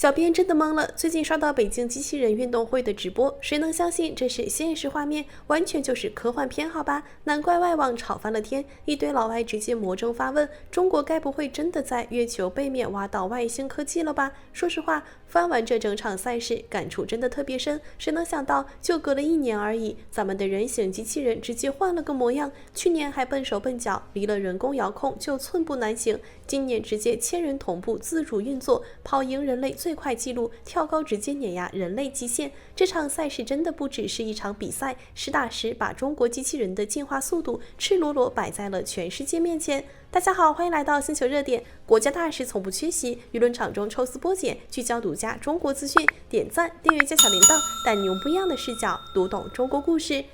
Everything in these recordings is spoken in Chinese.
小编真的懵了，最近刷到北京机器人运动会的直播，谁能相信这是现实画面？完全就是科幻片好吧？难怪外网吵翻了天，一堆老外直接魔怔发问：中国该不会真的在月球背面挖到外星科技了吧？说实话，翻完这整场赛事，感触真的特别深。谁能想到，就隔了1年而已，咱们的人形机器人直接换了个模样。去年还笨手笨脚，离了人工遥控就寸步难行，今年直接千人同步自主运作，跑赢人类最快纪录，跳高直接碾压人类极限。这场赛事真的不只是一场比赛，实打实把中国机器人的进化速度赤裸裸摆在了全世界面前。大家好，欢迎来到星球热点，国家大事从不缺席，舆论场中抽丝剥茧，聚焦独家中国资讯，点赞、订阅加小铃铛，带你用不一样的视角读懂中国故事。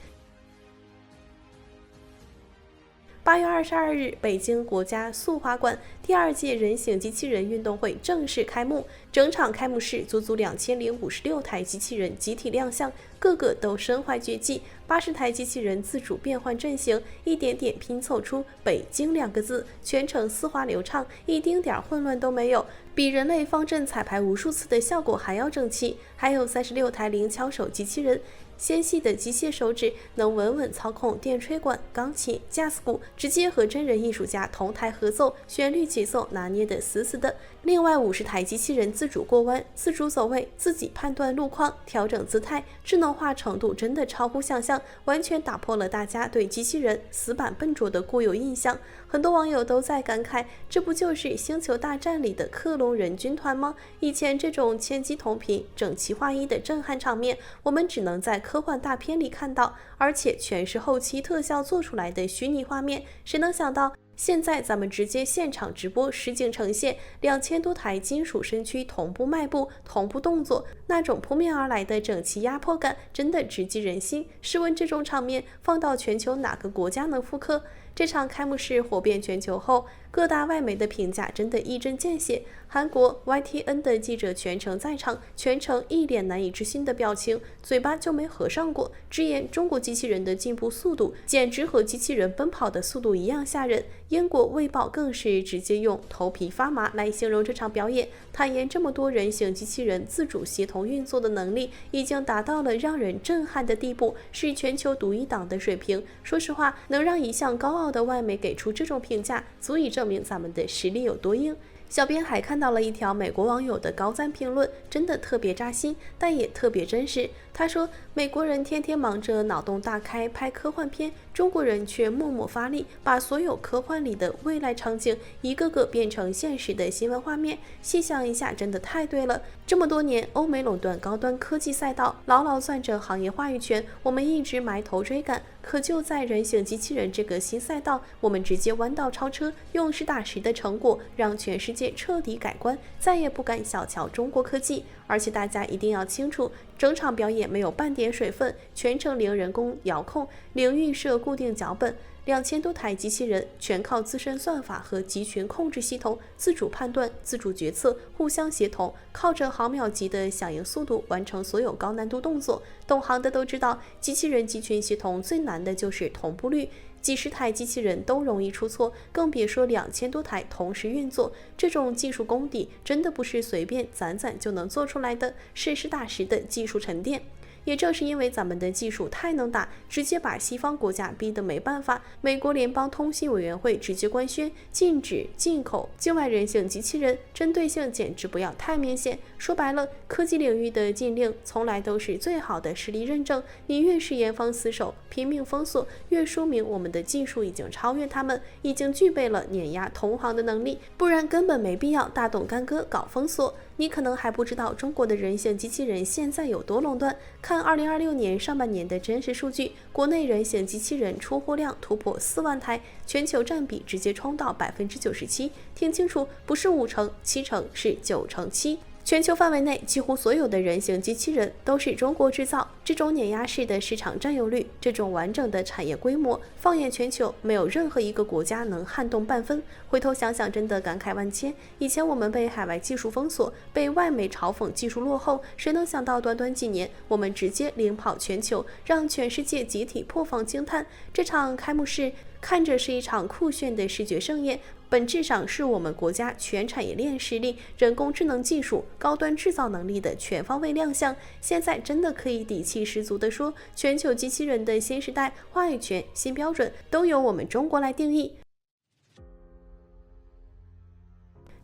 8月22日，北京国家速滑馆第2届人形机器人运动会正式开幕。整场开幕式足足2056台机器人集体亮相，个个都身怀绝技，80台机器人自主变换阵型，一点点拼凑出“北京”2个字，全程丝滑流畅，一丁点混乱都没有，比人类方阵彩排无数次的效果还要整齐。还有36台灵巧手机器人，纤细的机械手指能稳稳操控电吹管、钢琴、架子鼓，直接和真人艺术家同台合奏，旋律节奏拿捏得死死的。另外50台机器人自主过弯、自主走位、自己判断路况、调整姿态，智能化程度真的超乎想象，完全打破了大家对机器人死板笨拙的固有印象。很多网友都在感慨，这不就是《星球大战》里的克隆人军团吗？以前这种千机同频、整齐划一的震撼场面，我们只能在科幻大片里看到，而且全是后期特效做出来的虚拟画面。谁能想到现在咱们直接现场直播实景呈现，2000多台金属身躯同步迈步、同步动作，那种扑面而来的整齐压迫感真的直击人心。试问这种场面放到全球哪个国家能复刻？这场开幕式火遍全球后，各大外媒的评价真的一针见血。韩国 YTN 的记者全程在场，全程一脸难以置信的表情，嘴巴就没合上过，直言中国机器人的进步速度简直和机器人奔跑的速度一样吓人。英国卫报更是直接用头皮发麻来形容这场表演，坦言这么多人形机器人自主协同运作的能力已经达到了让人震撼的地步，是全球独一档的水平。说实话，能让一向高傲的外媒给出这种评价，足以证明咱们的实力有多硬。小编还看到了一条美国网友的高赞评论，真的特别扎心，但也特别真实。他说，美国人天天忙着脑洞大开拍科幻片，中国人却默默发力，把所有科幻里的未来场景一个个变成现实的新闻画面。细想一下，真的太对了。这么多年，欧美垄断高端科技赛道，牢牢攥着行业话语权，我们一直埋头追赶。可就在人形机器人这个新赛道，我们直接弯道超车，用实打实的成果让全世界彻底改观，再也不敢小瞧中国科技。而且大家一定要清楚，整场表演没有半点水分，全程零人工遥控，零预设固定脚本，2000多台机器人全靠自身算法和集群控制系统自主判断、自主决策、互相协同，靠着毫秒级的响应速度完成所有高难度动作。懂行的都知道，机器人集群系统最难的就是同步率，几十台机器人都容易出错，更别说2000多台同时运作。这种技术功底真的不是随便攒就能做出来的，是实打实的技术沉淀。也正是因为咱们的技术太能打，直接把西方国家逼得没办法。美国联邦通信委员会直接官宣禁止进口境外人形机器人，针对性简直不要太明显。说白了，科技领域的禁令从来都是最好的实力认证，你越是严防死守、拼命封锁，越说明我们的技术已经超越他们，已经具备了碾压同行的能力，不然根本没必要大动干戈搞封锁。你可能还不知道中国的人形机器人现在有多垄断。看2026年上半年的真实数据，国内人形机器人出货量突破4万台，全球占比直接冲到97%。听清楚，不是5成、7成，是9成7。全球范围内几乎所有的人形机器人都是中国制造，这种碾压式的市场占有率，这种完整的产业规模，放眼全球，没有任何一个国家能撼动半分。回头想想，真的感慨万千。以前我们被海外技术封锁，被外媒嘲讽技术落后，谁能想到短短几年，我们直接领跑全球，让全世界集体破防惊叹。这场开幕式看着是一场酷炫的视觉盛宴，本质上是我们国家全产业链实力、人工智能技术、高端制造能力的全方位亮相。现在真的可以底气十足地说，全球机器人的新时代、话语权、新标准都由我们中国来定义。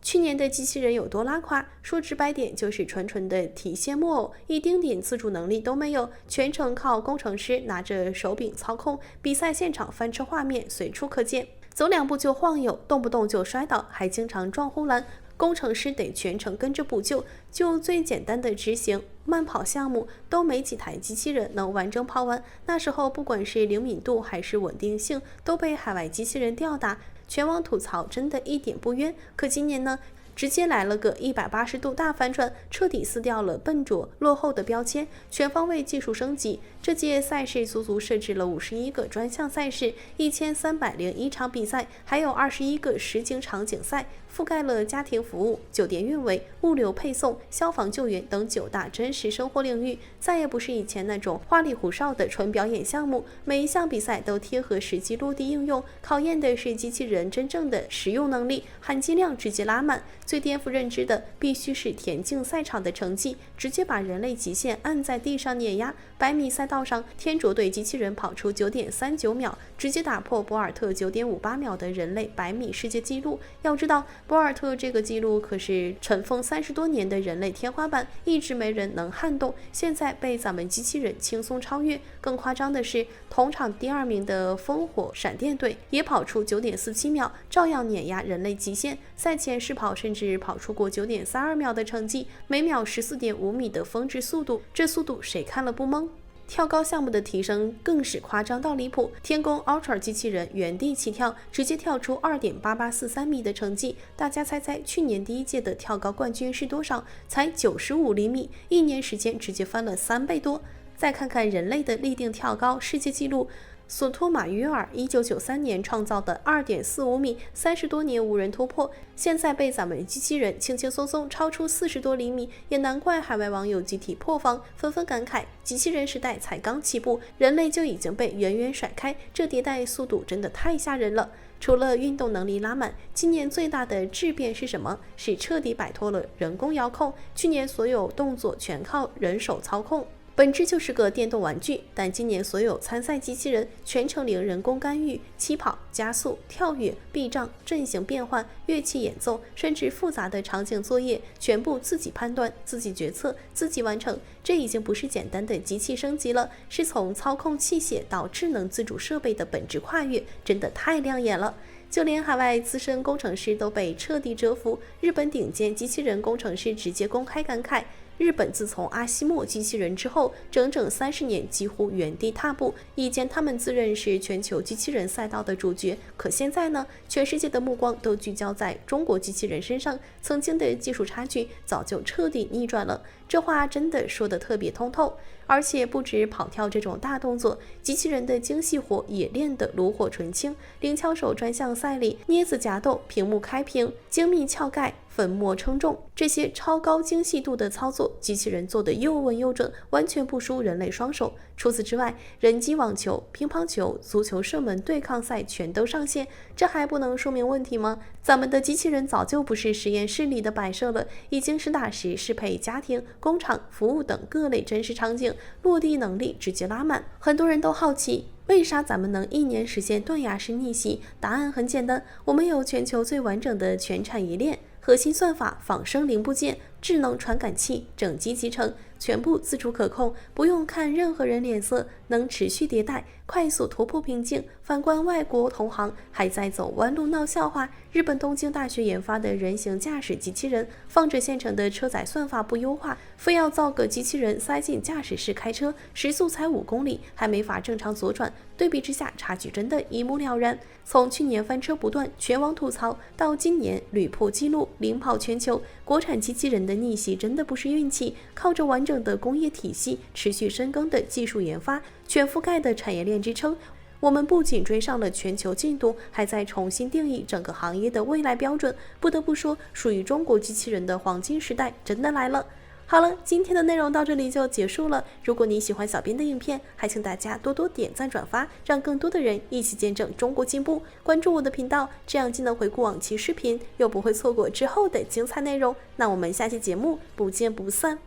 去年的机器人有多拉胯？说直白点，就是纯纯的提线木偶，一丁点自主能力都没有，全程靠工程师拿着手柄操控，比赛现场翻车画面随处可见，走2步就晃悠，动不动就摔倒，还经常撞护栏。工程师得全程跟着补救，就最简单的执行慢跑项目都没几台机器人能完整跑完。那时候不管是灵敏度还是稳定性，都被海外机器人吊打，全网吐槽真的一点不冤。可今年呢，直接来了个180度大反转，彻底撕掉了笨拙落后的标签，全方位技术升级。这届赛事足足设置了51个专项赛事，1301场比赛，还有21个实景场景赛，覆盖了家庭服务、酒店运维、物流配送、消防救援等9大真实生活领域。再也不是以前那种花里胡哨的纯表演项目，每一项比赛都贴合实际落地应用，考验的是机器人真正的实用能力，含金量直接拉满。最颠覆认知的必须是田径赛场的成绩，直接把人类极限按在地上碾压。100米赛道上，天卓对机器人跑出9.39秒，直接打破博尔特9.58秒的人类100米世界纪录。要知道，博尔特这个纪录可是尘封30多年的人类天花板，一直没人能撼动，现在被咱们机器人轻松超越。更夸张的是，同场第2名的烽火闪电队也跑出9.47秒，照样碾压人类极限。赛前试跑甚至跑出过9.32秒的成绩，每秒14.5米的峰值速度，这速度谁看了不懵？跳高项目的提升更是夸张到离谱，天宫 Ultra 机器人原地起跳，直接跳出2.8843米的成绩。大家猜猜去年第1届的跳高冠军是多少？才95厘米，1年时间直接翻了3倍多。再看看人类的立定跳高世界纪录，索托马约尔1993年创造的2.45米，30多年无人突破，现在被咱们机器人轻轻松松超出40多厘米，也难怪海外网友集体破防，纷纷感慨机器人时代才刚起步，人类就已经被远远甩开，这迭代速度真的太吓人了。除了运动能力拉满，今年最大的质变是什么？是彻底摆脱了人工遥控，去年所有动作全靠人手操控，本质就是个电动玩具，但今年所有参赛机器人全程零人工干预，起跑、加速、跳跃、避障、阵型变换、乐器演奏，甚至复杂的场景作业，全部自己判断、自己决策、自己完成。这已经不是简单的机器升级了，是从操控器械到智能自主设备的本质跨越，真的太亮眼了。就连海外资深工程师都被彻底折服，日本顶尖机器人工程师直接公开感慨，日本自从阿西莫机器人之后，整整30年几乎原地踏步。以前他们自认是全球机器人赛道的主角，可现在呢，全世界的目光都聚焦在中国机器人身上，曾经的技术差距早就彻底逆转了。这话真的说得特别通透。而且不止跑跳这种大动作，机器人的精细活也练得炉火纯青。灵巧手专项赛里，镊子夹豆、屏幕开屏、精密撬盖、粉末称重，这些超高精细度的操作，机器人做得又稳又准，完全不输人类双手。除此之外，人机网球、乒乓球、足球射门对抗赛全都上线，这还不能说明问题吗？咱们的机器人早就不是实验室里的摆设了，已经实打实适配家庭、工厂、服务等各类真实场景，落地能力直接拉满。很多人都好奇，为啥咱们能1年实现断崖式逆袭？答案很简单，我们有全球最完整的全产业链，核心算法、仿生零部件、智能传感器、整机集成，全部自主可控，不用看任何人脸色，能持续迭代，快速突破瓶颈。反观外国同行还在走弯路闹笑话，日本东京大学研发的人形驾驶机器人，放着现成的车载算法不优化，非要造个机器人塞进驾驶室开车，时速才5公里，还没法正常左转。对比之下，差距真的一目了然。从去年翻车不断，全网吐槽，到今年屡破纪录，领跑全球，国产机器人的逆袭真的不是运气，靠着完整的工业体系、持续深耕的技术研发、全覆盖的产业链支撑，我们不仅追上了全球进度，还在重新定义整个行业的未来标准。不得不说，属于中国机器人的黄金时代真的来了。好了，今天的内容到这里就结束了。如果你喜欢小编的影片，还请大家多多点赞转发，让更多的人一起见证中国进步。关注我的频道，这样既能回顾往期视频，又不会错过之后的精彩内容。那我们下期节目不见不散。